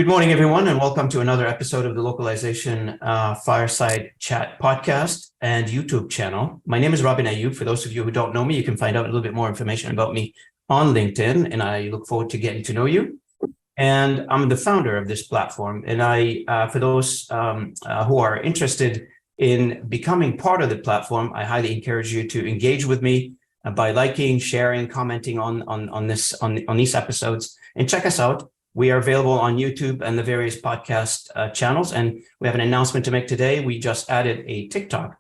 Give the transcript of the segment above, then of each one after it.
Good morning, everyone, and welcome to another episode of the Localization Fireside Chat podcast and YouTube channel. My name is Robin Ayub. For those of you who don't know me, you can find out a little bit more information about me on LinkedIn, and I look forward to getting to know you. And I'm the founder of this platform, and for those who are interested in becoming part of the platform, I highly encourage you to engage with me by liking, sharing, commenting on these episodes, and check us out. We are available on YouTube and the various podcast channels. And we have an announcement to make today. We just added a TikTok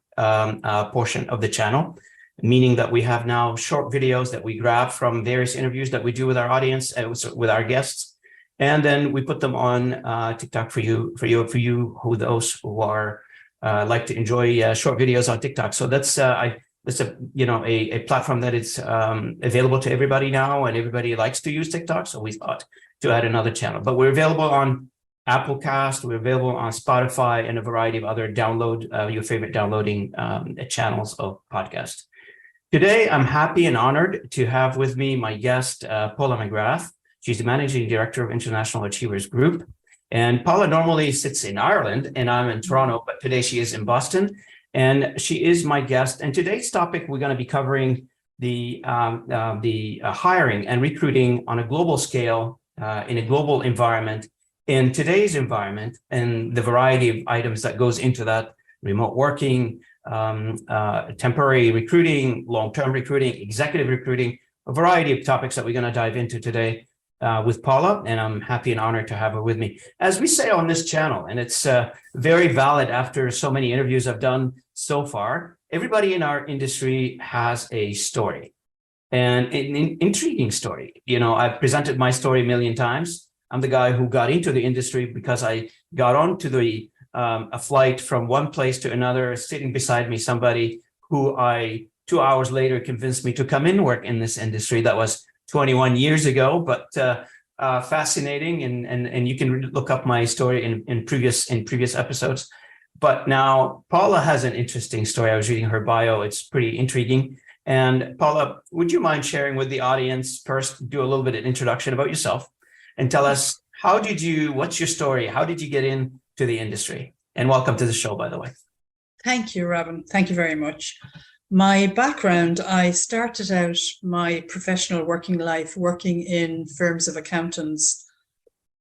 portion of the channel, meaning that we have now short videos that we grab from various interviews that we do with our audience, with our guests. And then we put them on TikTok for those who are like to enjoy short videos on TikTok. So that's a platform that is available to everybody now, and everybody likes to use TikTok. So we thought to add another channel, but we're available on Applecast, we're available on Spotify, and a variety of other your favorite downloading channels of podcast. Today, I'm happy and honored to have with me my guest, Paula McGrath. She's the Managing Director of International Achievers Group. And Paula normally sits in Ireland, and I'm in Toronto, but today she is in Boston, and she is my guest. And today's topic, we're going to be covering the hiring and recruiting on a global scale, in a global environment, in today's environment, and the variety of items that goes into that: remote working, temporary recruiting, long-term recruiting, executive recruiting, a variety of topics that we're going to dive into today with Paula, and I'm happy and honored to have her with me. As we say on this channel, and it's very valid after so many interviews I've done so far, everybody in our industry has a story. And an intriguing story. You know, I've presented my story a million times. I'm the guy who got into the industry because I got onto a flight from one place to another, sitting beside me somebody who 2 hours later convinced me to come in and work in this industry. That was 21 years ago, but fascinating. And you can look up my story in previous episodes. But now Paula has an interesting story. I was reading her bio. It's pretty intriguing. And Paula, would you mind sharing with the audience first, do a little bit of introduction about yourself and tell us, what's your story? How did you get into the industry? And welcome to the show, by the way. Thank you, Robin. Thank you very much. My background, I started out my professional working life working in firms of accountants.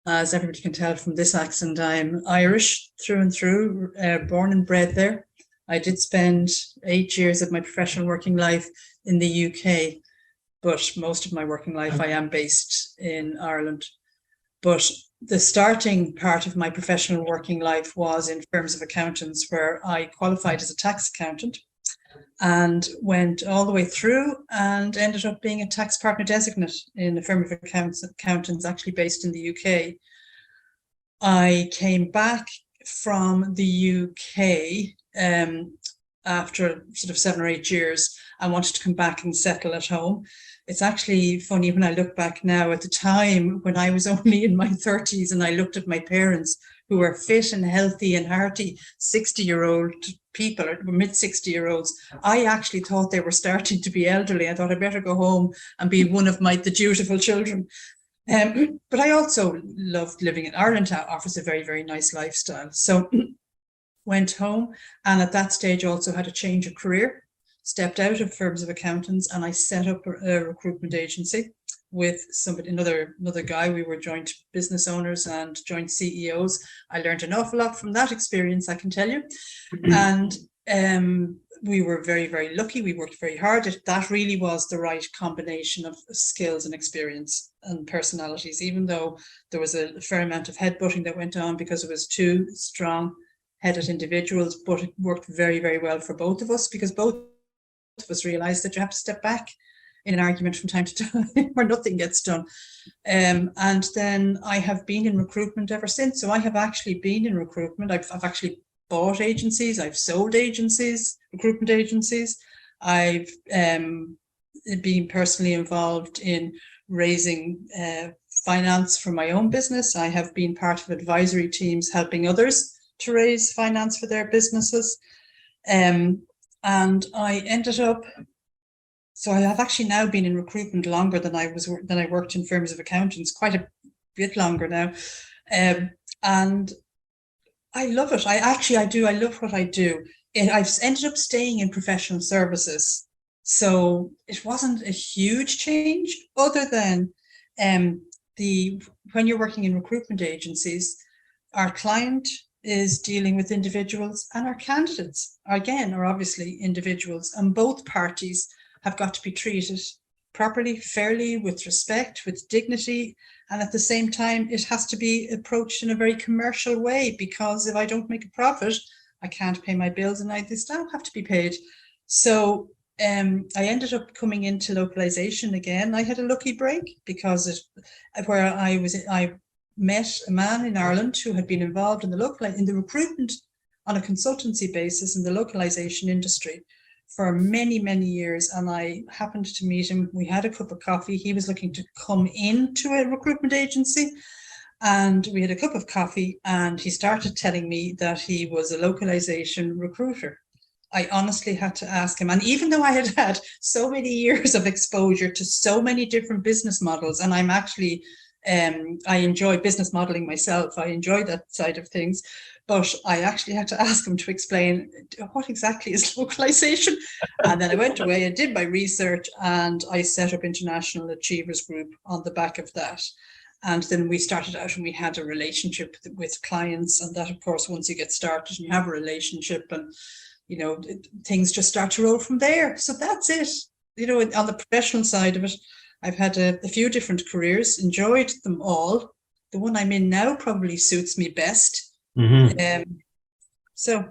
As everybody can tell from this accent, I'm Irish through and through, born and bred there. I did spend 8 years of my professional working life in the UK, but most of my working life I am based in Ireland. But the starting part of my professional working life was in firms of accountants, where I qualified as a tax accountant and went all the way through and ended up being a tax partner designate in a firm of accountants actually based in the UK. I came back from the UK after sort of 7 or 8 years. I wanted to come back and settle at home. It's actually funny when I look back now. At the time when I was only in my 30s and I looked at my parents who were fit and healthy and hearty 60-year-old people, or mid 60-year-olds, I actually thought they were starting to be elderly. I thought I better go home and be one of the dutiful children. But I also loved living in Ireland. It offers a very, very nice lifestyle. So went home, and at that stage also had a change of career, stepped out of firms of accountants, and I set up a recruitment agency with another guy. We were joint business owners and joint CEOs. I learned an awful lot from that experience, I can tell you. And we were very, very lucky. We worked very hard. That really was the right combination of skills and experience and personalities, even though there was a fair amount of headbutting that went on because it was two strong-headed individuals, but it worked very, very well for both of us, because both of us realized that you have to step back in an argument from time to time where nothing gets done. And then I have been in recruitment ever since. So I have actually been in recruitment. I've actually bought agencies, I've sold agencies, recruitment agencies. I've been personally involved in raising finance for my own business. I have been part of advisory teams helping others to raise finance for their businesses. And I ended up, so I have actually now been in recruitment longer than I worked in firms of accountants, quite a bit longer now. And I love it. I do. I love what I do. I've ended up staying in professional services. So it wasn't a huge change other than when you're working in recruitment agencies, our client is dealing with individuals and our candidates, again, are obviously individuals, and both parties have got to be treated properly, fairly, with respect, with dignity. And at the same time, it has to be approached in a very commercial way, because if I don't make a profit, I can't pay my bills and the staff have to be paid. So I ended up coming into localization again. I had a lucky break because I met a man in Ireland who had been involved in the recruitment on a consultancy basis in the localization industry for many, many years. And I happened to meet him. We had a cup of coffee. He was looking to come into a recruitment agency, and we had a cup of coffee, and he started telling me that he was a localization recruiter. I honestly had to ask him. And even though I had had so many years of exposure to so many different business models, and I'm actually, I enjoy business modeling myself. I enjoy that side of things. But I actually had to ask him to explain what exactly is localization. And then I went away and did my research, and I set up International Achievers Group on the back of that. And then we started out and we had a relationship with clients. And that, of course, once you get started and you have a relationship, and things just start to roll from there. So that's it. On the professional side of it, I've had a few different careers, enjoyed them all. The one I'm in now probably suits me best. Mm-hmm. So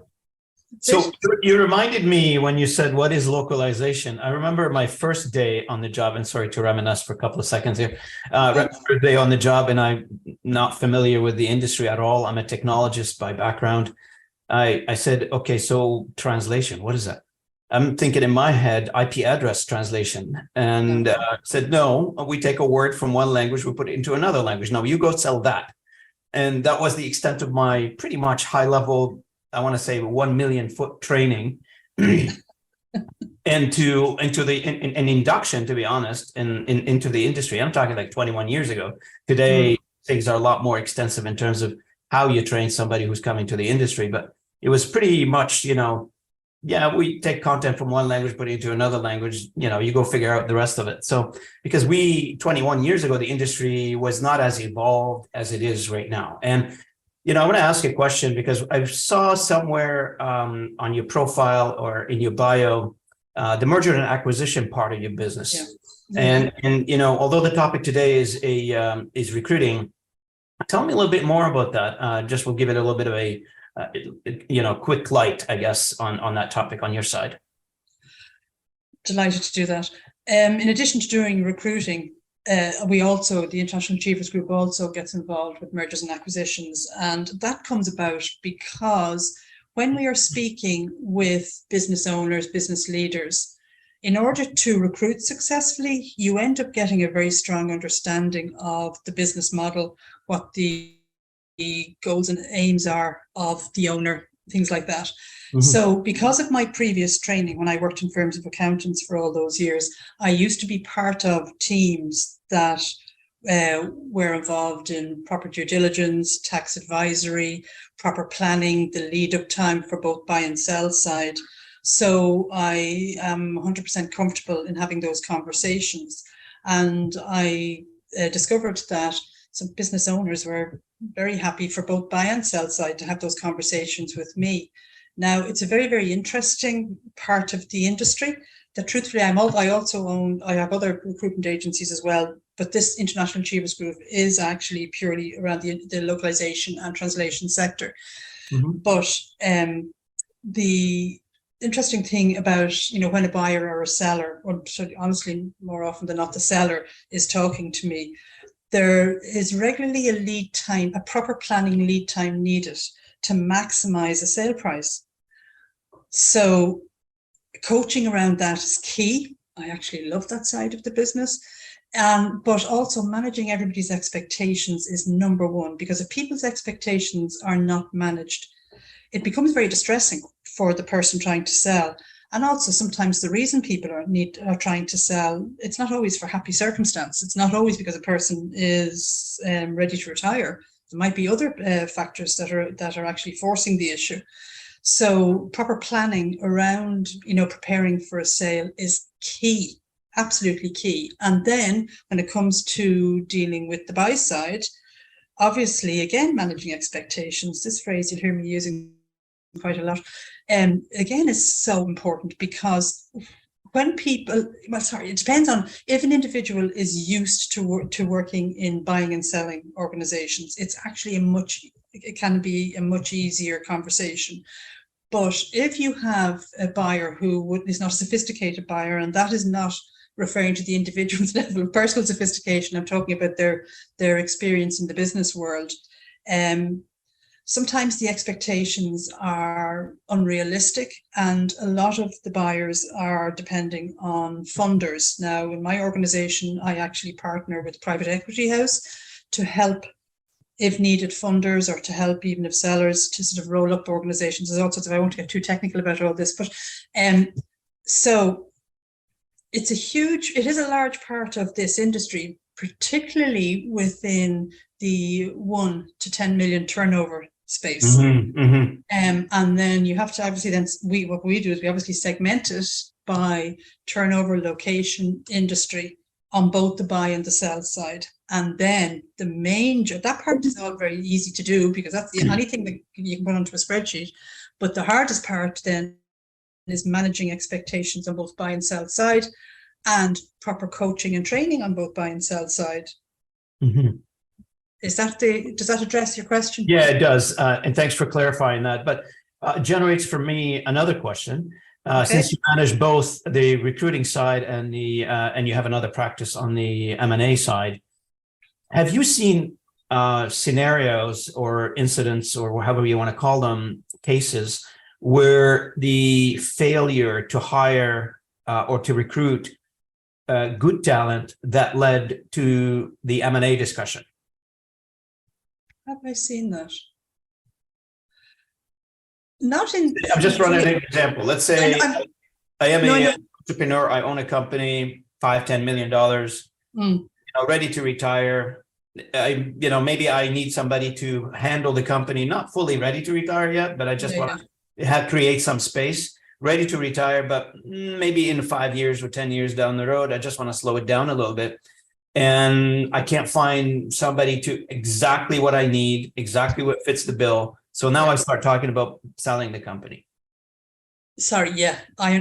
you reminded me when you said, what is localization? I remember my first day on the job, and sorry to reminisce for a couple of seconds here. First day on the job, and I'm not familiar with the industry at all. I'm a technologist by background. I said, okay, so translation, what is that? I'm thinking in my head, IP address translation, and said, no, we take a word from one language, we put it into another language. No, you go sell that. And that was the extent of my pretty much high level, I want to say 1 million foot training into an induction, to be honest, into the industry. I'm talking like 21 years ago. Today, things are a lot more extensive in terms of how you train somebody who's coming to the industry. But it was pretty much, we take content from one language, put it into another language, you go figure out the rest of it. So because 21 years ago, the industry was not as evolved as it is right now. And, I want to ask a question, because I saw somewhere on your profile or in your bio, the merger and acquisition part of your business. Yeah. And although the topic today is recruiting, tell me a little bit more about that. Just we'll give it a little bit of a quick light, I guess, on that topic on your side. Delighted to do that. In addition to doing recruiting, the International Achievers Group also gets involved with mergers and acquisitions. And that comes about because when we are speaking with business owners, business leaders, in order to recruit successfully, you end up getting a very strong understanding of the business model, what the goals and aims are of the owner, things like that. Mm-hmm. So because of my previous training, when I worked in firms of accountants for all those years, I used to be part of teams that were involved in proper due diligence, tax advisory, proper planning, the lead up time for both buy and sell side. So I am 100% comfortable in having those conversations. And I discovered that some business owners were very happy for both buy and sell side to have those conversations with me. Now, it's a very, very interesting part of the industry that truthfully, I have other recruitment agencies as well, but this International Achievers Group is actually purely around the localization and translation sector. Mm-hmm. But the interesting thing about, when a buyer or a seller, or honestly, more often than not, the seller is talking to me, there is regularly a lead time, a proper planning lead time needed to maximize a sale price. So coaching around that is key. I actually love that side of the business. But also managing everybody's expectations is number one, because if people's expectations are not managed, it becomes very distressing for the person trying to sell. And also sometimes the reason people are trying to sell, it's not always for happy circumstance. It's not always because a person is ready to retire. There might be other factors that are actually forcing the issue. So proper planning around, preparing for a sale is key, absolutely key. And then when it comes to dealing with the buy side, obviously, again, managing expectations, this phrase you'll hear me using quite a lot, again, is so important, because when people, it depends on if an individual is used to working in buying and selling organizations, it's actually it can be a much easier conversation. But if you have a buyer who is not a sophisticated buyer, and that is not referring to the individual's level of personal sophistication, I'm talking about their experience in the business world, sometimes the expectations are unrealistic, and a lot of the buyers are depending on funders. Now, in my organization, I actually partner with a private equity house to help, if needed, funders, or to help even if sellers, to sort of roll up organizations. There's all sorts of, I won't get too technical about all this, but so it is a large part of this industry, particularly within the 1 to 10 million turnover space. And then you have to obviously what we do is we obviously segment it by turnover, location, industry on both the buy and the sell side. And then that part is all very easy to do, because that's the only thing that you can put onto a spreadsheet. But the hardest part then is managing expectations on both buy and sell side, and proper coaching and training on both buy and sell side. Does that address your question? Yeah, it does. And thanks for clarifying that. But generates for me another question. Okay. Since you manage both the recruiting side and you have another practice on the M&A side, have you seen scenarios or incidents, or however you want to call them, cases where the failure to hire or to recruit good talent that led to the M&A discussion? Have I seen that? I'm just running an example. Let's say I am an entrepreneur. I own a company, $5-10 million, ready to retire. Maybe I need somebody to handle the company, not fully ready to retire yet, but I just want to create some space, ready to retire, but maybe in 5 years or 10 years down the road, I just want to slow it down a little bit. And I can't find somebody to exactly what I need, exactly what fits the bill. So now I start talking about selling the company. Yes, I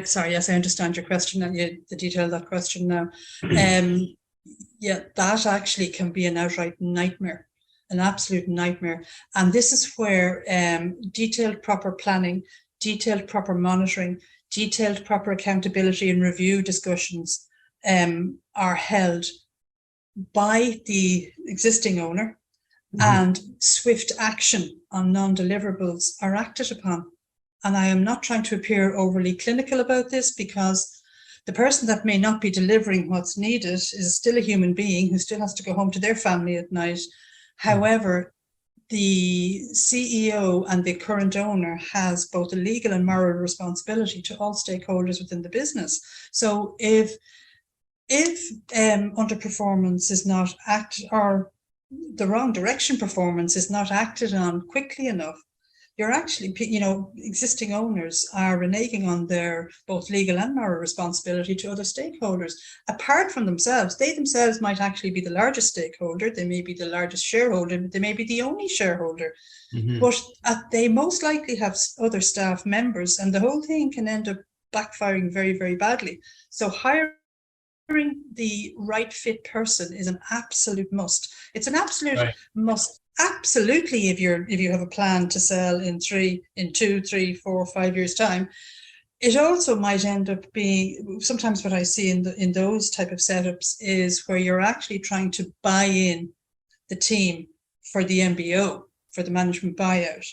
understand your question and the detail of that question now. That actually can be an outright nightmare, an absolute nightmare. And this is where detailed proper planning, detailed proper monitoring, detailed proper accountability and review discussions are held by the existing owner, and swift action on non-deliverables are acted upon. And I am not trying to appear overly clinical about this, because the person that may not be delivering what's needed is still a human being who still has to go home to their family at night. However, the CEO and the current owner has both a legal and moral responsibility to all stakeholders within the business. So if underperformance is not acted, or the wrong direction performance is not acted on quickly enough, you're actually, existing owners are reneging on their both legal and moral responsibility to other stakeholders. Apart from themselves, they themselves might actually be the largest stakeholder, they may be the largest shareholder, they may be the only shareholder, but they most likely have other staff members, and the whole thing can end up backfiring very, very badly. So hiring the right fit person is an absolute must. It's an absolute must. Absolutely, if you have a plan to sell in 2, 3, 4, 5 years time. It also might end up being, sometimes what I see in those type of setups is where you're actually trying to buy in the team for the MBO, for the management buyout.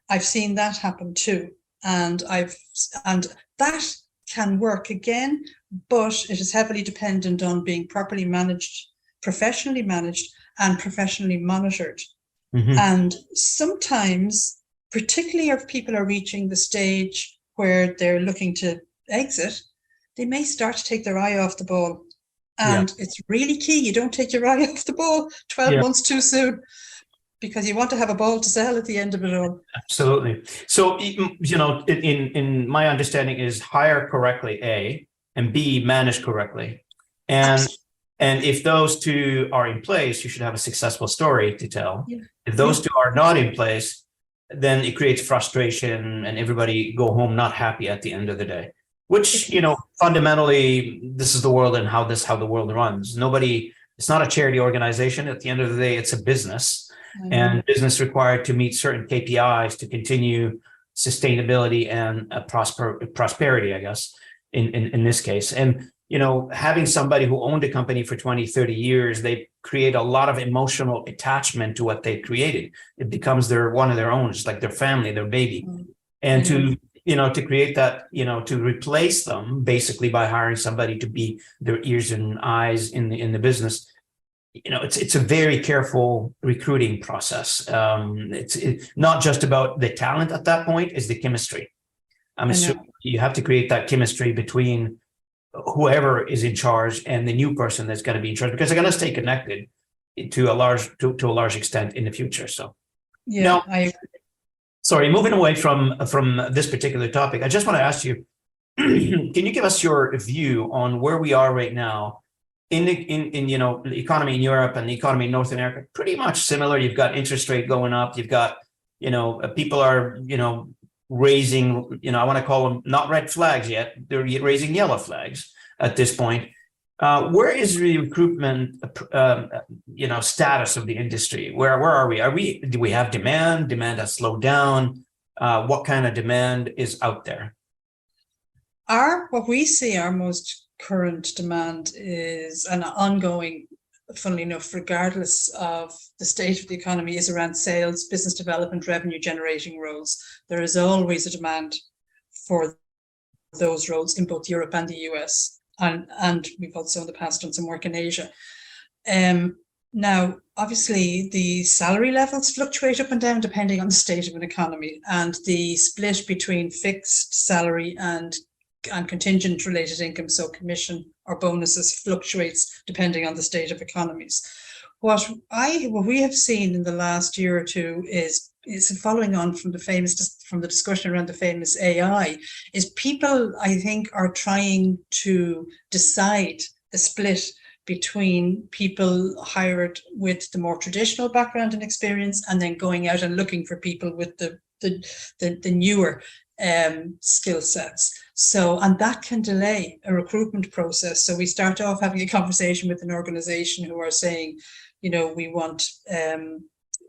I've seen that happen too, and that can work again, but it is heavily dependent on being properly managed, professionally managed, and professionally monitored. And sometimes, particularly if people are reaching the stage where they're looking to exit, they may start to take their eye off the ball. And it's really key, you don't take your eye off the ball 12 months too soon. because you want to have a ball to sell at the end of it all. Absolutely. So, in my understanding is hire correctly, A, and B, manage correctly. And if those two are in place, you should have a successful story to tell. Yeah. If those two are not in place, then it creates frustration and everybody go home not happy at the end of the day, which, fundamentally, this is the world and how the world runs. It's not a charity organization. At the end of the day, it's a business, and business required to meet certain KPIs to continue sustainability and prosperity, I guess, in this case. And, having somebody who owned a company for 20, 30 years, they create a lot of emotional attachment to what they created. It becomes one of their own, it's like their family, their baby. And to create that, to replace them basically by hiring somebody to be their ears and eyes in the business, it's a very careful recruiting process. It's not just about the talent at that point, it's the chemistry. I'm assuming you have to create that chemistry between whoever is in charge and the new person that's going to be in charge, because they're going to stay connected to a large extent in the future. So, sorry, moving away from this particular topic, I just want to ask you, can you give us your view on where we are right now in the economy in Europe and the economy in North America? Pretty much similar. You've got interest rate going up. You've got, people are, raising, I want to call them not red flags yet. They're raising yellow flags at this point. Where is the recruitment, status of the industry? Where are we? Do we have demand? Demand has slowed down. What kind of demand is out there? What we see, our most current demand is an ongoing, funnily enough, regardless of the state of the economy, is around sales, business development, revenue generating roles. There is always a demand for those roles in both Europe and the US. And we've also in the past done some work in Asia. Now, obviously, the salary levels fluctuate up and down depending on the state of an economy, and the split between fixed salary and contingent related income, so commission or bonuses, fluctuates depending on the state of economies. What we have seen in the last year or two is following on from the discussion around the famous AI, is people, I think, are trying to decide the split between people hired with the more traditional background and experience, and then going out and looking for people with the newer skill sets. So, and that can delay a recruitment process. So we start off having a conversation with an organization who are saying, we want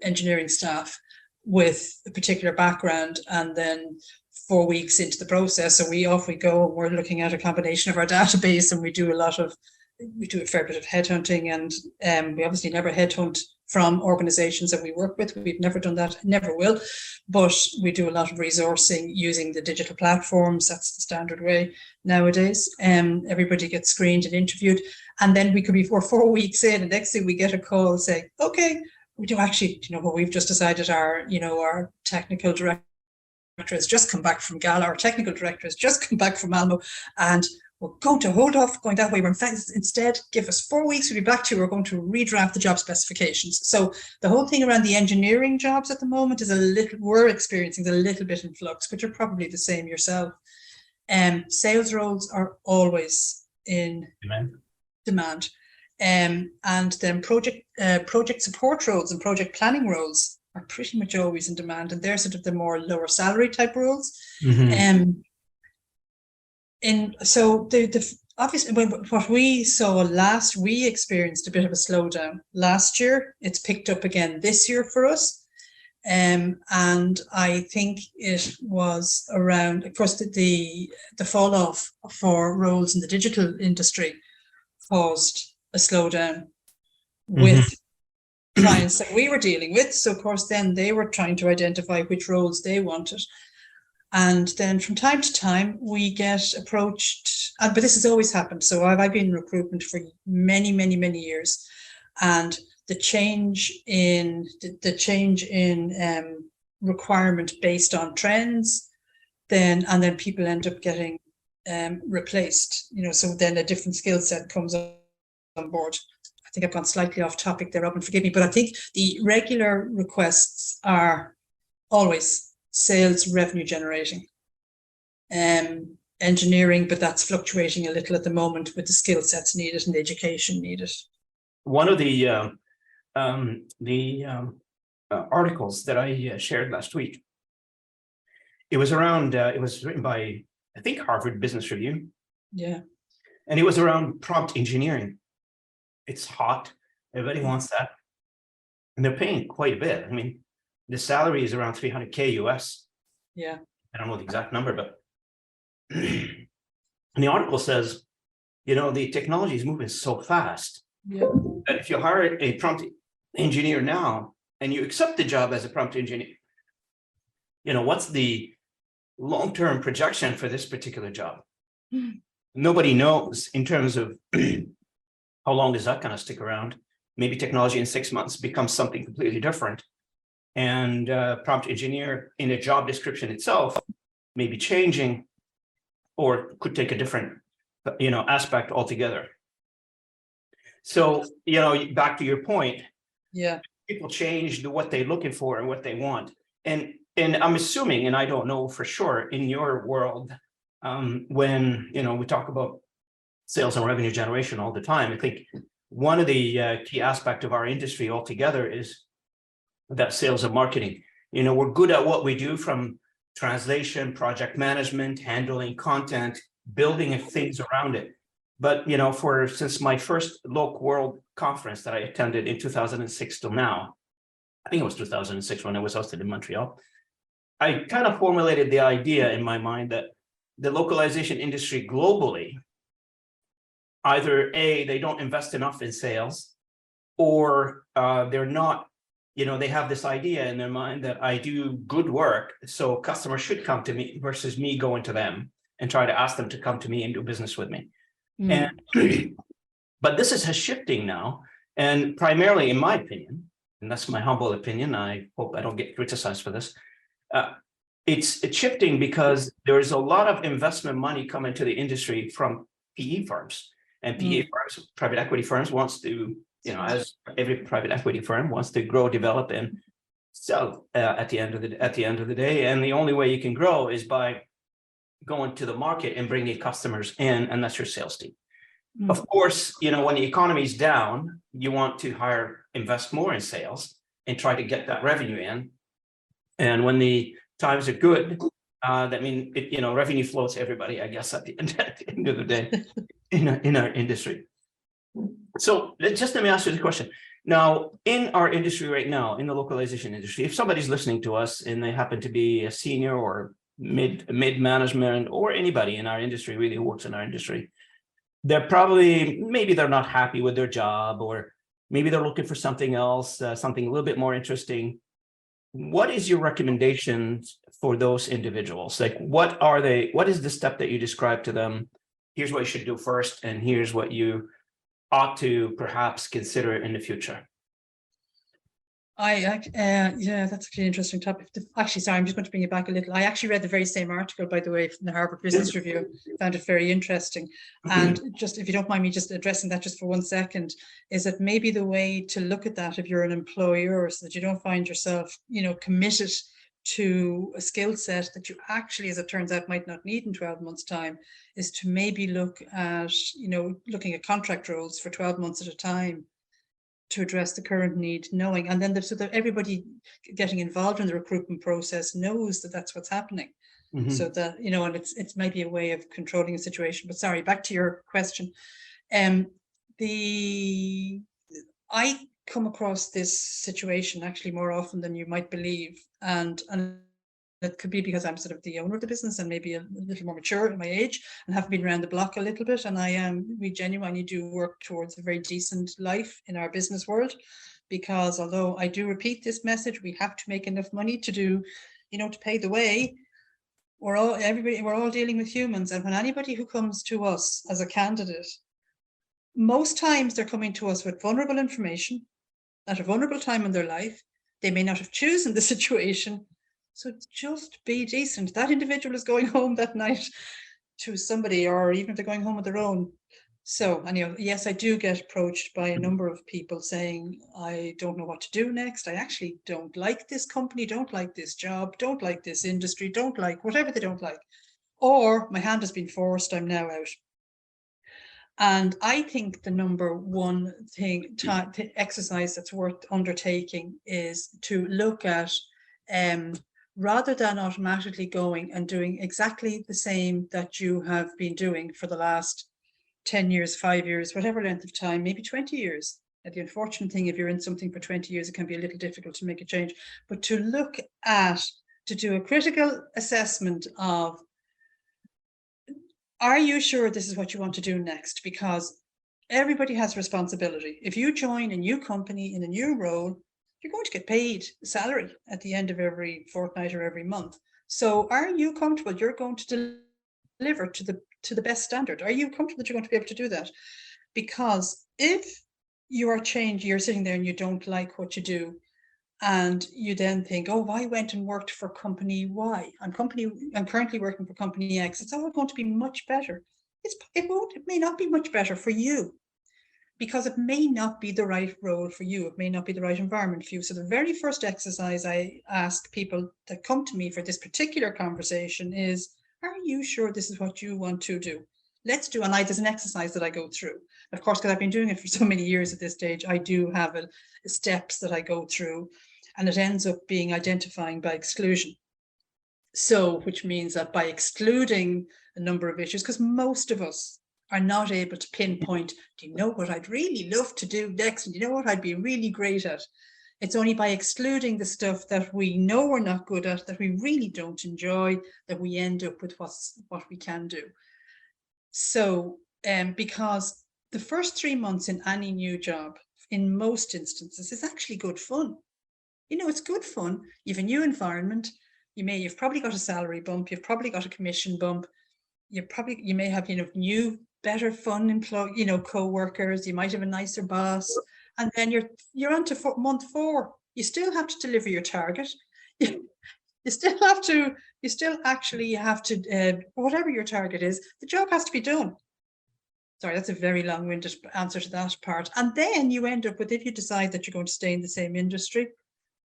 engineering staff with a particular background, and then 4 weeks into the process, so off we go, and we're looking at a combination of our database, and we do a fair bit of headhunting, and we obviously never headhunt from organizations that we work with. We've never done that, never will, but we do a lot of resourcing using the digital platforms. That's the standard way nowadays. Everybody gets screened and interviewed, and then we're 4 weeks in, and next thing we get a call saying, okay, we do actually, what we've just decided, our technical director has just come back from Gala, our technical director has just come back from Malmo, and we're going to hold off going that way. We're in fact, instead, give us 4 weeks, we'll be back to you. We're going to redraft the job specifications. So the whole thing around the engineering jobs at the moment we're experiencing a little bit in flux, but you're probably the same yourself. Sales roles are always in demand. And then project support roles and project planning roles are pretty much always in demand, and they're sort of the more lower salary type roles. Obviously, what we saw we experienced a bit of a slowdown last year. It's picked up again this year for us. And I think it was around, of course, the fall off for roles in the digital industry caused a slowdown with clients that we were dealing with. So of course, then they were trying to identify which roles they wanted. And then from time to time, we get approached, but this has always happened. So I've been in recruitment for many, many, many years. And the change in requirement based on trends, and then people end up getting replaced, so then a different skill set comes on board. think I've gone slightly off topic there, Robin, forgive me, but I think the regular requests are always sales revenue generating. Engineering, but that's fluctuating a little at the moment with the skill sets needed and the education needed. One of the articles that I shared last week, it was around, it was written by, I think, Harvard Business Review. Yeah. And it was around prompt engineering. It's hot. Everybody wants that. And they're paying quite a bit. I mean, the salary is around 300K US. Yeah. I don't know the exact number, but and the article says, you know, the technology is moving so fast that if you hire a prompt engineer now and you accept the job as a prompt engineer, you know, what's the long-term projection for this particular job? Nobody knows in terms of how long is that going to stick around. Maybe technology in 6 months becomes something completely different. And prompt engineer in a job description itself may be changing or could take a different, you know, aspect altogether. So, you know, back to your point, yeah, people change what they're looking for and what they want. And I'm assuming, and I don't know for sure, in your world, when, you know, we talk about sales and revenue generation all the time, I think one of the key aspects of our industry altogether is that sales and marketing. You know, we're good at what we do, from translation, project management, handling content, building things around it. But, you know, since my first Loc World conference that I attended in 2006 till now, I think it was 2006 when it was hosted in Montreal, I kind of formulated the idea in my mind that the localization industry globally, either A, they don't invest enough in sales, or they're not, you know, they have this idea in their mind that I do good work, so customers should come to me versus me going to them and try to ask them to come to me and do business with me. And but this is shifting now, and primarily, in my opinion, and that's my humble opinion, I hope I don't get criticized for this, it's shifting because there is a lot of investment money coming to the industry from PE firms. And PE firms, private equity firms, wants to, you know, as every private equity firm wants to grow, develop, and sell at the end of the day. And the only way you can grow is by going to the market and bringing customers in, and that's your sales team. Of course, you know, when the economy is down, you want to invest more in sales and try to get that revenue in. And when the times are good, that means, you know, revenue flows to everybody, I guess, at the end of the day in our industry. So just let me ask you the question. Now, in our industry right now, in the localization industry, if somebody's listening to us and they happen to be a senior or mid management, or anybody in our industry really who works in our industry, they're probably, maybe they're not happy with their job, or maybe they're looking for something else, something a little bit more interesting. What is your recommendation for those individuals? Like, what is the step that you describe to them? Here's what you should do first, and here's what you ought to perhaps consider in the future. Yeah, that's actually an interesting topic. Actually, sorry, I'm just going to bring it back a little. I actually read the very same article, by the way, from the Harvard Business Review. Found it very interesting. And just, if you don't mind me just addressing that just for 1 second, is that maybe the way to look at that, if you're an employer, so that you don't find yourself, you know, committed to a skill set that you actually, as it turns out, might not need in 12 months' time, is to maybe look at, you know, looking at contract roles for 12 months at a time, to address the current need, knowing, and then so that everybody getting involved in the recruitment process knows that that's what's happening. So that, you know, and it's maybe a way of controlling a situation. But sorry, back to your question. I come across this situation actually more often than you might believe, and it could be because I'm sort of the owner of the business and maybe a little more mature in my age and have been around the block a little bit. And we genuinely do work towards a very decent life in our business world, because although I do repeat this message, we have to make enough money to do, you know, to pay the way. We're all dealing with humans. And when anybody who comes to us as a candidate, most times they're coming to us with vulnerable information at a vulnerable time in their life. They may not have chosen the situation. So just be decent. That individual is going home that night to somebody, or even if they're going home on their own, So, and yes, I do get approached by a number of people saying, I don't know what to do next. I actually don't like this company, don't like this job, don't like this industry, don't like whatever they don't like. Or my hand has been forced, I'm now out. And I think the number one thing, exercise that's worth undertaking is to look at, rather than automatically going and doing exactly the same that you have been doing for the last 10 years, 5 years, whatever length of time, maybe 20 years. And the unfortunate thing, if you're in something for 20 years, it can be a little difficult to make a change. But to look at, to do a critical assessment of, are you sure this is what you want to do next? Because everybody has responsibility. If you join a new company in a new role, you're going to get paid a salary at the end of every fortnight or every month. So are you comfortable you're going to deliver to the best standard? Are you comfortable that you're going to be able to do that? Because if you are changed, you're sitting there and you don't like what you do, and you then think, oh, I went and worked for company Y. I'm currently working for company X. It's all going to be much better. It may not be much better for you, because it may not be the right role for you. It may not be the right environment for you. So the very first exercise I ask people that come to me for this particular conversation is, are you sure this is what you want to do? Let's do, and there's an exercise that I go through. Of course, because I've been doing it for so many years at this stage, I do have steps that I go through, and it ends up being identifying by exclusion. So, which means that by excluding a number of issues, because most of us are not able to pinpoint, do you know what I'd really love to do next? And you know what I'd be really great at? It's only by excluding the stuff that we know we're not good at, that we really don't enjoy, that we end up with what we can do. So, because the first 3 months in any new job, in most instances, is actually good fun. You know, it's good fun. You have a new environment. You've probably got a salary bump. You've probably got a commission bump. You may have, new, better, fun co-workers. You might have a nicer boss. And then you're on to month 4. You still have to deliver your target. You still actually have to, whatever your target is, the job has to be done. Sorry, that's a very long-winded answer to that part. And then you end up with, if you decide that you're going to stay in the same industry,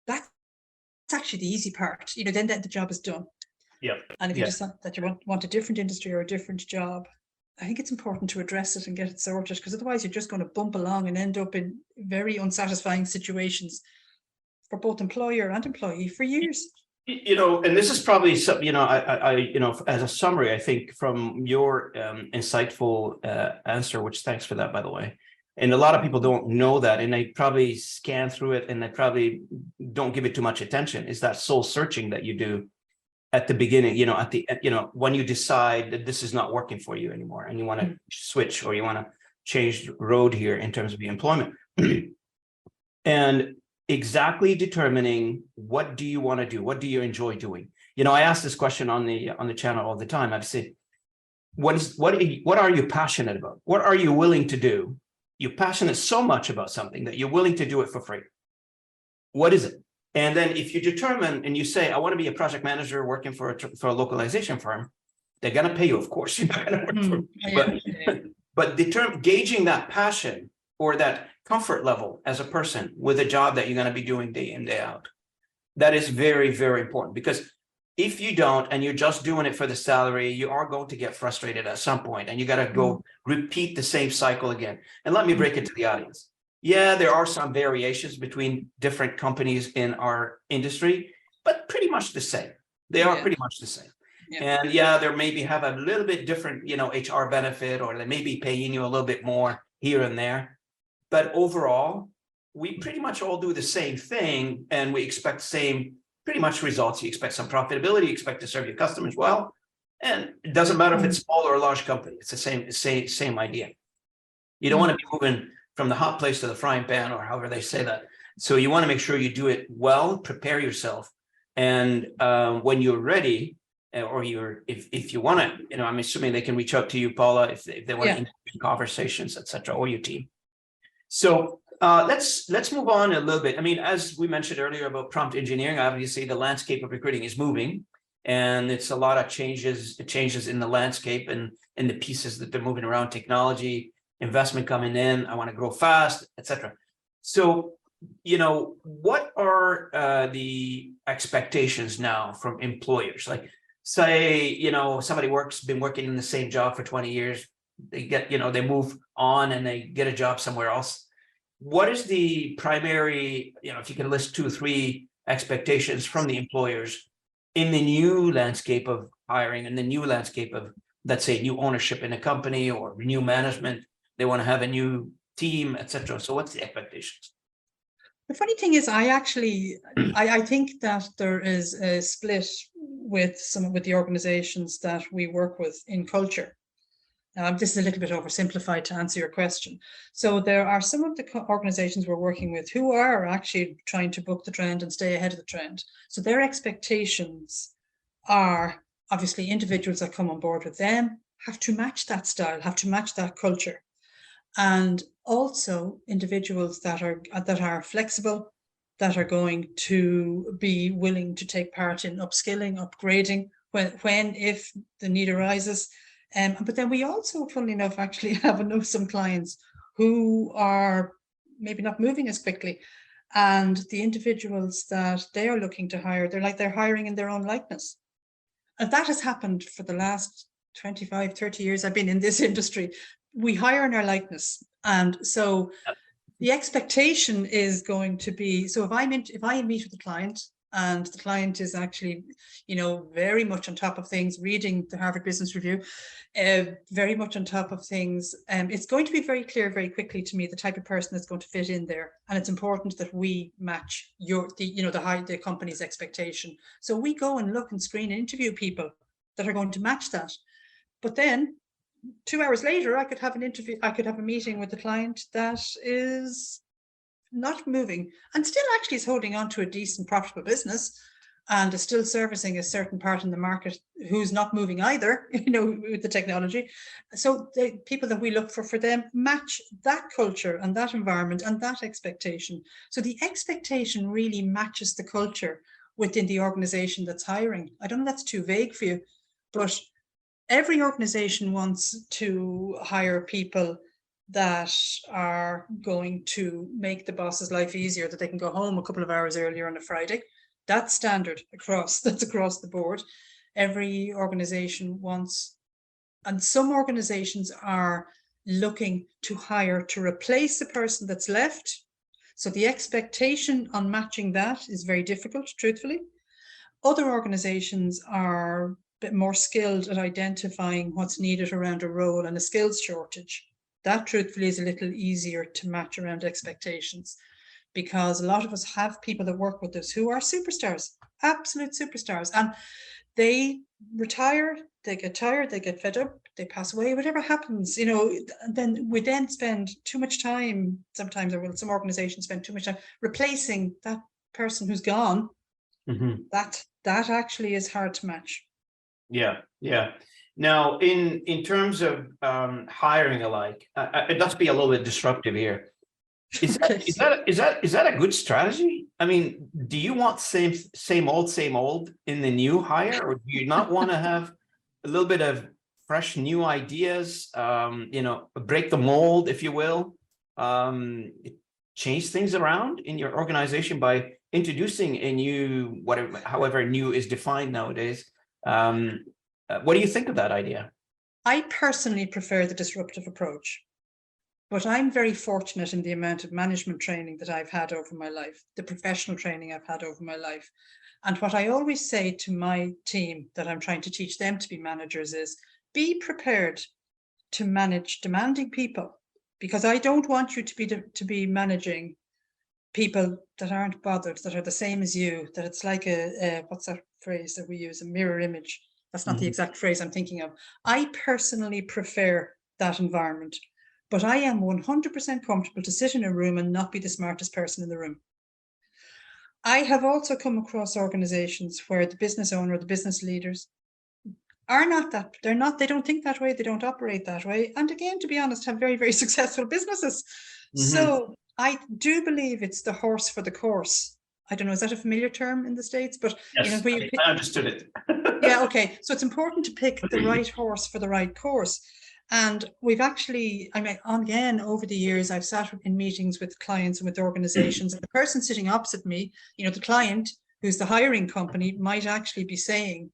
that's actually the easy part. Then the job is done. Yeah. And if you decide that you want a different industry or a different job, I think it's important to address it and get it sorted, because otherwise you're just going to bump along and end up in very unsatisfying situations for both employer and employee for years. And this is probably something, as a summary, I think from your insightful answer, which thanks for that, by the way. And a lot of people don't know that, and they probably scan through it and they probably don't give it too much attention, is that soul searching that you do at the beginning, when you decide that this is not working for you anymore and you want to switch, or you want to change the road here in terms of your employment. And exactly determining, what do you want to do? What do you enjoy doing? I ask this question on the channel all the time. I've said, what are you passionate about? What are you willing to do? You're passionate so much about something that you're willing to do it for free. What is it? And then if you determine and you say, I want to be a project manager working for a localization firm, they're going to pay you, of course. You're not going to work for but gauging that passion or that comfort level as a person with a job that you're going to be doing day in, day out. That is very, very important, because if you don't, and you're just doing it for the salary, you are going to get frustrated at some point, and you got to go repeat the same cycle again. And let me break it to the audience. Yeah, there are some variations between different companies in our industry, but pretty much the same. They are pretty much the same. Yeah. And there maybe have a little bit different, HR benefit, or they may be paying you a little bit more here and there. But overall, we pretty much all do the same thing, and we expect same pretty much results. You expect some profitability, you expect to serve your customers well. And it doesn't matter if it's small or a large company, it's the same idea. You don't want to be moving from the hot place to the frying pan, or however they say that. So you want to make sure you do it well, prepare yourself. And when you're ready, or if you want to, I'm assuming they can reach out to you, Paula, if they want to engage in conversations, etc., or your team. So let's move on a little bit. I mean, as we mentioned earlier about prompt engineering, obviously the landscape of recruiting is moving, and it's a lot of changes in the landscape and in the pieces that they're moving around, technology, investment coming in, I want to grow fast, etc. So, what are the expectations now from employers? Like, say, somebody been working in the same job for 20 years, they move on and they get a job somewhere else. What is the primary, if you can list 2 or 3 expectations from the employers in the new landscape of hiring and the new landscape of, let's say, new ownership in a company or new management? They want to have a new team, etc. So what's the expectations? The funny thing is, I think that there is a split with the organizations that we work with in culture. This is a little bit oversimplified to answer your question. So there are some of the organizations we're working with who are actually trying to book the trend and stay ahead of the trend. So their expectations are obviously individuals that come on board with them have to match that style, have to match that culture. And also individuals that are flexible, that are going to be willing to take part in upskilling, upgrading if the need arises. But then we also, funnily enough, actually have some clients who are maybe not moving as quickly. And the individuals that they are looking to hire, they're hiring in their own likeness. And that has happened for the last 25, 30 years I've been in this industry. We hire in our likeness. And so the expectation is going to be, so if I meet with a client and the client is actually, very much on top of things, reading the Harvard Business Review, very much on top of things, it's going to be very clear very quickly to me the type of person that's going to fit in there. And it's important that we match the company's expectation. So we go and look and screen and interview people that are going to match that. But then 2 hours later, I could have a meeting with the client that is not moving and still actually is holding on to a decent profitable business and is still servicing a certain part in the market who's not moving either, with the technology. So the people that we look for them match that culture and that environment and that expectation. So the expectation really matches the culture within the organization that's hiring. I don't know if that's too vague for you, but every organization wants to hire people that are going to make the boss's life easier, that they can go home a couple of hours earlier on a Friday. That's standard across the board. Every organization wants, and some organizations are looking to hire to replace the person that's left. So the expectation on matching that is very difficult, truthfully. Other organizations are a bit more skilled at identifying what's needed around a role and a skills shortage. That truthfully is a little easier to match around expectations, because a lot of us have people that work with us who are superstars, absolute superstars, and they retire, they get tired, they get fed up, they pass away, whatever happens, then we spend too much time sometimes, or some organizations spend too much time replacing that person who's gone. Mm-hmm. That actually is hard to match. Yeah. Now, in terms of hiring alike, let's be a little bit disruptive here. Is that a good strategy? I mean, do you want same old in the new hire, or do you not want to have a little bit of fresh new ideas? Break the mold, if you will, change things around in your organization by introducing a new, however new is defined nowadays. What do you think of that idea? I personally prefer the disruptive approach, but I'm very fortunate in the amount of management training that I've had over my life, the professional training I've had over my life. And what I always say to my team that I'm trying to teach them to be managers is, be prepared to manage demanding people, because I don't want you to be managing people that aren't bothered, that are the same as you, that it's like what's that phrase that we use, a mirror image. That's not the exact phrase I'm thinking of. I personally prefer that environment, but I am 100% comfortable to sit in a room and not be the smartest person in the room. I have also come across organizations where the business owner, the business leaders are not that, they don't think that way, they don't operate that way. And again, to be honest, have very, very successful businesses. Mm-hmm. So I do believe it's the horse for the course. I don't know, is that a familiar term in the States? But yes, I understood it. Yeah, okay. So it's important to pick the right horse for the right course. And we've actually, I mean, again, over the years, I've sat in meetings with clients and with organizations, and the person sitting opposite me, the client who's the hiring company might actually be saying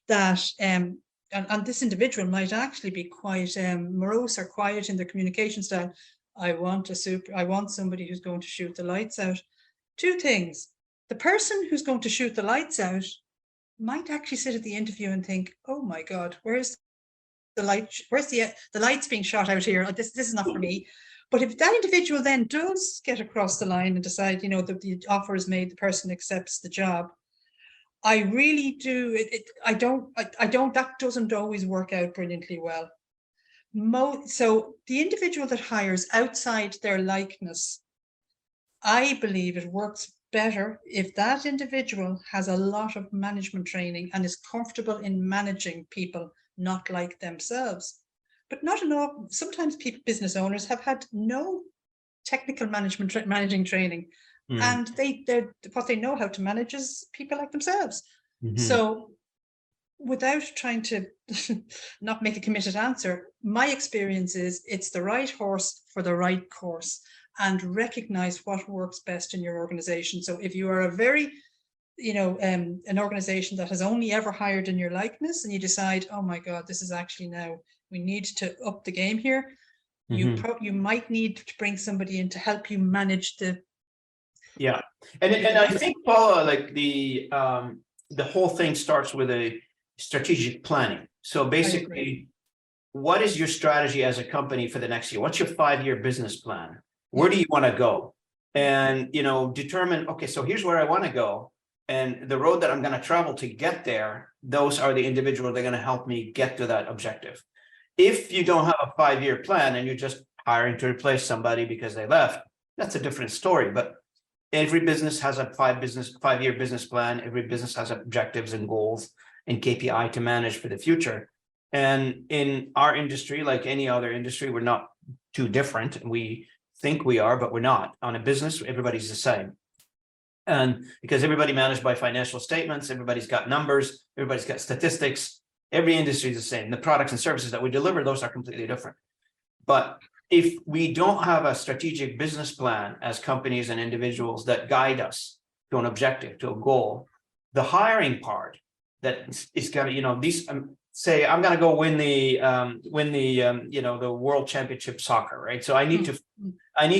that, and this individual might actually be quite morose or quiet in their communication style. I want somebody who's going to shoot the lights out. Two things. The person who's going to shoot the lights out might actually sit at the interview and think, oh my God, where's the light? Where's the lights being shot out here? This is not for me. But if that individual then does get across the line and decide, the offer is made, the person accepts the job, I really do. That doesn't always work out brilliantly well. So the individual that hires outside their likeness, I believe it works better if that individual has a lot of management training and is comfortable in managing people not like themselves. But not enough. Sometimes business owners have had no technical managing training, and what they know how to manage is people like themselves. So without trying to not make a committed answer, my experience is it's the right horse for the right course, and recognize what works best in your organization. So if you are a very, an organization that has only ever hired in your likeness, and you decide, oh my God, this is actually now, we need to up the game here. You might need to bring somebody in to help you manage the. Yeah. And I think, Paula, like the whole thing starts with a strategic planning. So basically, what is your strategy as a company for the next year? What's your 5-year business plan? Where do you want to go? And, determine, okay, so here's where I want to go. And the road that I'm going to travel to get there, those are the individuals that are going to help me get to that objective. If you don't have a 5-year plan and you're just hiring to replace somebody because they left, that's a different story. But every business has a 5-year business plan. Every business has objectives and goals and KPI to manage for the future. And in our industry, like any other industry, we're not too different. We think we are, but we're not. On a business, everybody's the same. And because everybody managed by financial statements, everybody's got numbers, everybody's got statistics, every industry is the same. The products and services that we deliver, those are completely different. But if we don't have a strategic business plan as companies and individuals that guide us to an objective, to a goal, the hiring part that is going to, say I'm going to go win the the world championship soccer, right? So I need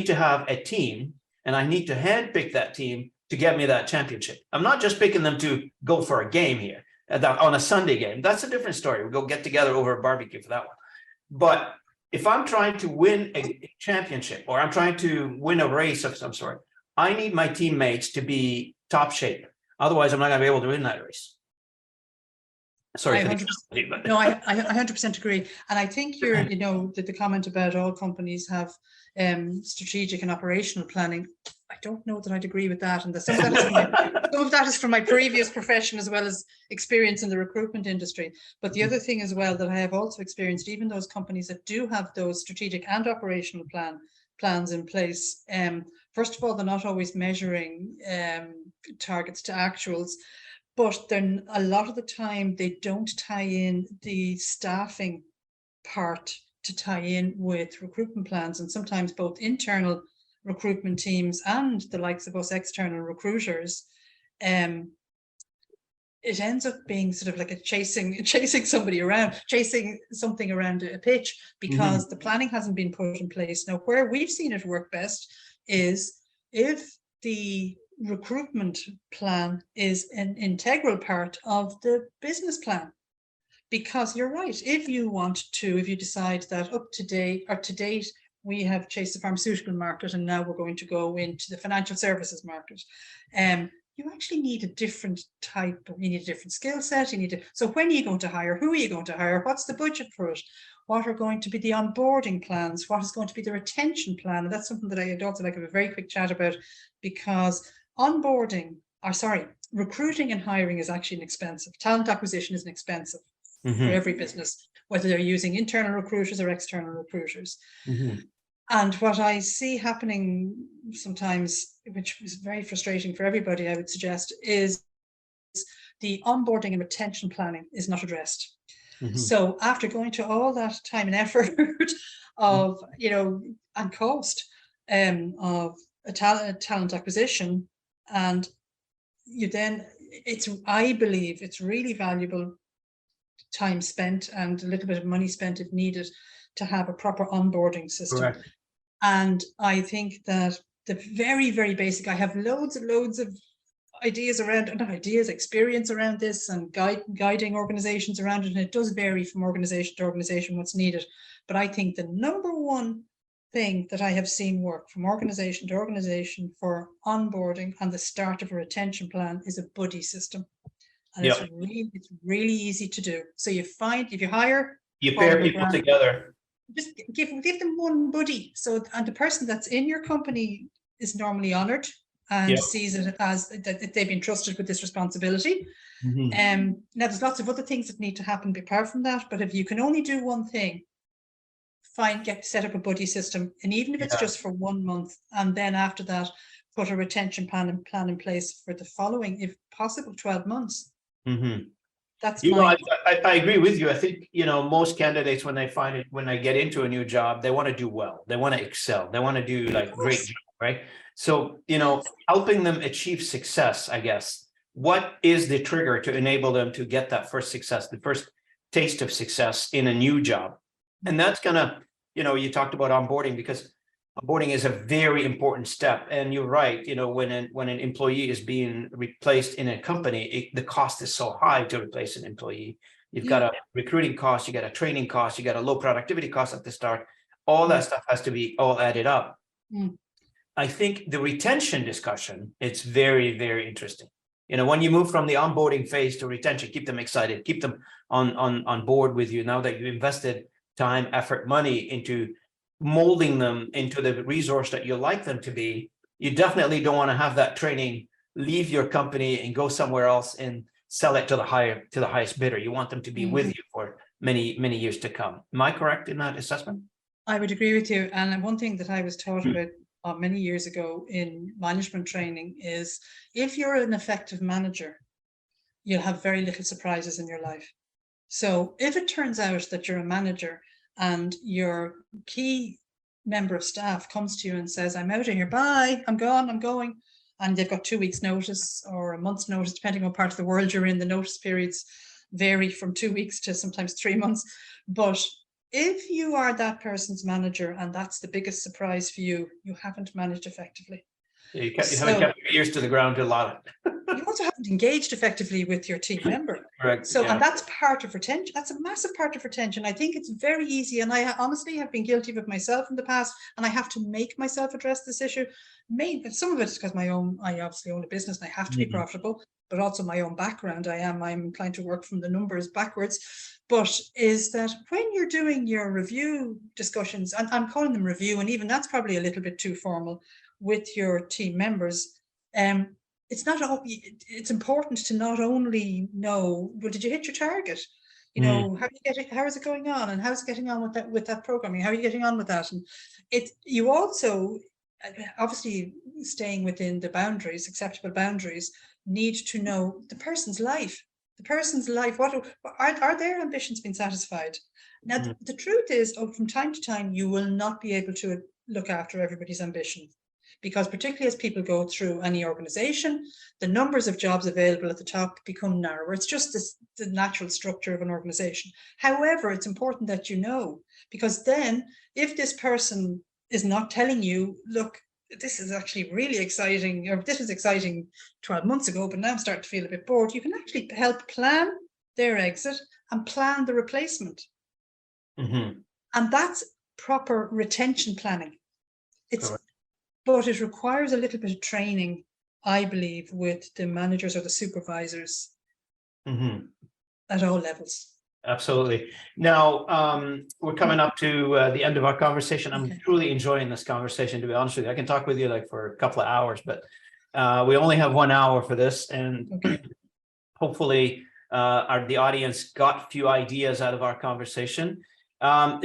to have a team, and I need to handpick that team to get me that championship. I'm not just picking them to go for a game here on a Sunday game. That's a different story. We go get together over a barbecue for that one. But if I'm trying to win a championship, or I'm trying to win a race of some sort, I need my teammates to be top shape. Otherwise, I'm not going to be able to win that race. Sorry. I 100% agree. And I think the comment about all companies have strategic and operational planning. I don't know that I'd agree with that. And some of that is from my previous profession, as well as experience in the recruitment industry. But the other thing as well that I have also experienced, even those companies that do have those strategic and operational plans in place, first of all, they're not always measuring targets to actuals. But then a lot of the time they don't tie in the staffing part to tie in with recruitment plans, and sometimes both internal recruitment teams and the likes of us external recruiters, it ends up being sort of like a chasing something around a pitch, because the planning hasn't been put in place. Now, where we've seen it work best is if the recruitment plan is an integral part of the business plan. Because you're right, if you decide that to date we have chased the pharmaceutical market and now we're going to go into the financial services market, you actually need a different skill set. So when are you going to hire? Who are you going to hire? What's the budget for it? What are going to be the onboarding plans? What is going to be the retention plan? And that's something that I'd also like to have a very quick chat about, because recruiting and hiring is actually inexpensive. Talent acquisition is inexpensive for every business, whether they're using internal recruiters or external recruiters. And what I see happening sometimes, which is very frustrating for everybody, I would suggest, is the onboarding and retention planning is not addressed. So after going to all that time and effort of, and cost of a talent acquisition, and I believe it's really valuable time spent and a little bit of money spent if needed to have a proper onboarding system. Correct. And I think that the very, very basic, I have loads of ideas around, not ideas, experience around this, and guiding organizations around it. And it does vary from organization to organization what's needed. But I think the number one thing that I have seen work from organization to organization for onboarding and the start of a retention plan is a buddy system. And it's really easy to do. So you hire, you pair people together. Just give them one buddy. So, and the person that's in your company is normally honored and sees it as that they've been trusted with this responsibility. Now there's lots of other things that need to happen apart from that, but if you can only do one thing, set up a buddy system, and even if it's just for 1 month, and then after that put a retention plan in place for the following, if possible, 12 months. That's I agree with you. I think, most candidates, when they get into a new job, they want to do well, they want to excel, they want to do great job, right? So, helping them achieve success, I guess, what is the trigger to enable them to get that first success, the first taste of success in a new job? And that's gonna, you talked about onboarding, because onboarding is a very important step. And you're right, when an employee is being replaced in a company, the cost is so high to replace an employee. You've got a recruiting cost, you got a training cost, you got a low productivity cost at the start. All that stuff has to be all added up. I think the retention discussion, it's very, very interesting. When you move from the onboarding phase to retention, keep them excited, keep them on board with you now that you invested time, effort, money into molding them into the resource that you like them to be. You definitely don't want to have that training leave your company and go somewhere else and sell it to the highest bidder. You want them to be with you for many, many years to come. Am I correct in that assessment? I would agree with you. And one thing that I was taught about many years ago in management training is, if you're an effective manager, you'll have very little surprises in your life. So if it turns out that you're a manager and your key member of staff comes to you and says, I'm out of here, bye, I'm gone, I'm going, and they've got 2 weeks notice or a month's notice, depending on what part of the world you're in, the notice periods vary from 2 weeks to sometimes 3 months. But if you are that person's manager and that's the biggest surprise for you, you haven't managed effectively. You haven't kept your ears to the ground to a lot. You also haven't engaged effectively with your team member. Correct. So, and that's part of retention. That's a massive part of retention. I think it's very easy. And I honestly have been guilty of it myself in the past, and I have to make myself address this issue. Some of it is because I obviously own a business and I have to be profitable, but also my own background. I'm inclined to work from the numbers backwards. But is that when you're doing your review discussions, and I'm calling them review, and even that's probably a little bit too formal, with your team members, it's important to not only know, well, did you hit your target? How is it going on, and how's it getting on with that programming? How are you getting on with that? And you also, obviously staying within the boundaries, acceptable boundaries, need to know the person's life. What are their ambitions being satisfied? Now, the truth is, from time to time, you will not be able to look after everybody's ambition, because particularly as people go through any organization, the numbers of jobs available at the top become narrower. It's just the natural structure of an organization. However, it's important that you know, because then if this person is not telling you, look, this is actually really exciting, or this was exciting 12 months ago, but now I'm starting to feel a bit bored, you can actually help plan their exit and plan the replacement. And that's proper retention planning. But it requires a little bit of training, I believe, with the managers or the supervisors at all levels. Absolutely. Now, we're coming up to the end of our conversation. I'm truly enjoying this conversation, to be honest with you. I can talk with you for a couple of hours, but we only have 1 hour for this. And hopefully the audience got a few ideas out of our conversation.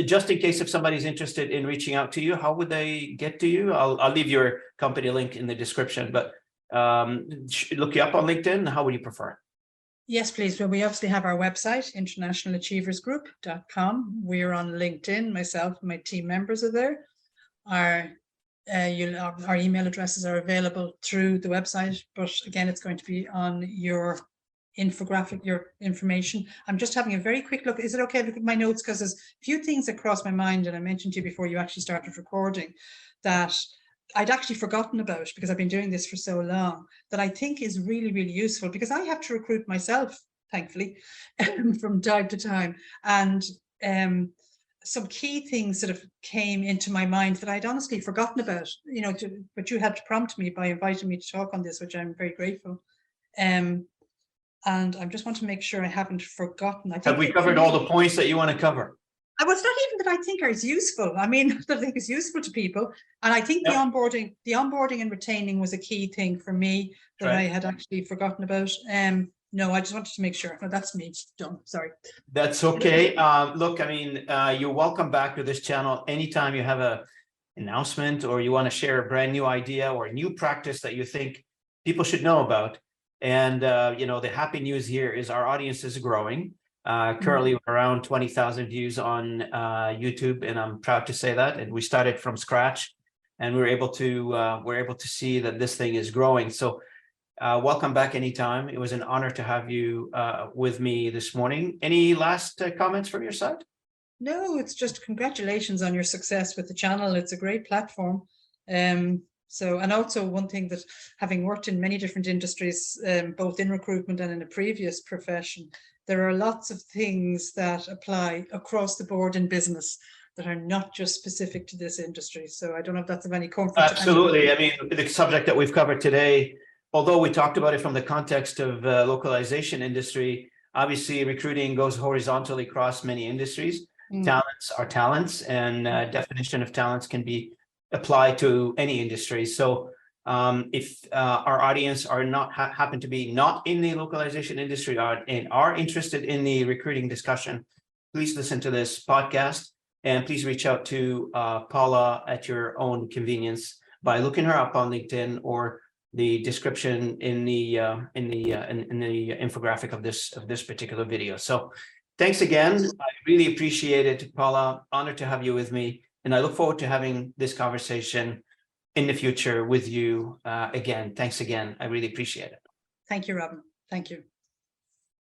Just in case if somebody's interested in reaching out to you, how would they get to you? I'll leave your company link in the description, but look you up on LinkedIn. How would you prefer? Yes, please. Well, we obviously have our website, internationalachieversgroup.com. We're on LinkedIn. Myself and my team members are there. Our email addresses are available through the website, but again, it's going to be on your infographic, your information. I'm just having a very quick look. Is it okay to look at my notes? Because there's a few things that crossed my mind, and I mentioned to you before you actually started recording that I'd actually forgotten about, because I've been doing this for so long, that I think is really, really useful, because I have to recruit myself, thankfully, from time to time. And some key things that have came into my mind that I'd honestly forgotten about, but you helped prompt me by inviting me to talk on this, which I'm very grateful. And I just want to make sure I haven't forgotten. Have we covered all the points that you want to cover? Well, it's not even that I think are useful. I mean, that I think is useful to people. And I think the onboarding and retaining was a key thing for me that I had actually forgotten about. No, I just wanted to make sure. No, that's me done. Sorry. That's okay. Look, I mean, you're welcome back to this channel anytime you have a announcement or you want to share a brand new idea or a new practice that you think people should know about. And, the happy news here is our audience is growing. Currently around 20,000 views on YouTube, and I'm proud to say that. And we started from scratch, and we're able to see that this thing is growing. So welcome back anytime. It was an honor to have you with me this morning. Any last comments from your side? No, it's just congratulations on your success with the channel. It's a great platform. And also one thing that, having worked in many different industries, both in recruitment and in a previous profession, there are lots of things that apply across the board in business that are not just specific to this industry. So I don't know if that's of any comfort. Absolutely. I mean, the subject that we've covered today, although we talked about it from the context of localization industry, obviously recruiting goes horizontally across many industries. Talents are talents, and definition of talents can be applied to any industry. So if our audience are not happen to be not in the localization industry and are interested in the recruiting discussion, please listen to this podcast, and please reach out to Paula at your own convenience by looking her up on LinkedIn or the description in the infographic of this particular video. So thanks again. I really appreciate it, Paula. Honored to have you with me, and I look forward to having this conversation in the future with you again. Thanks again. I really appreciate it. Thank you, Robin. Thank you.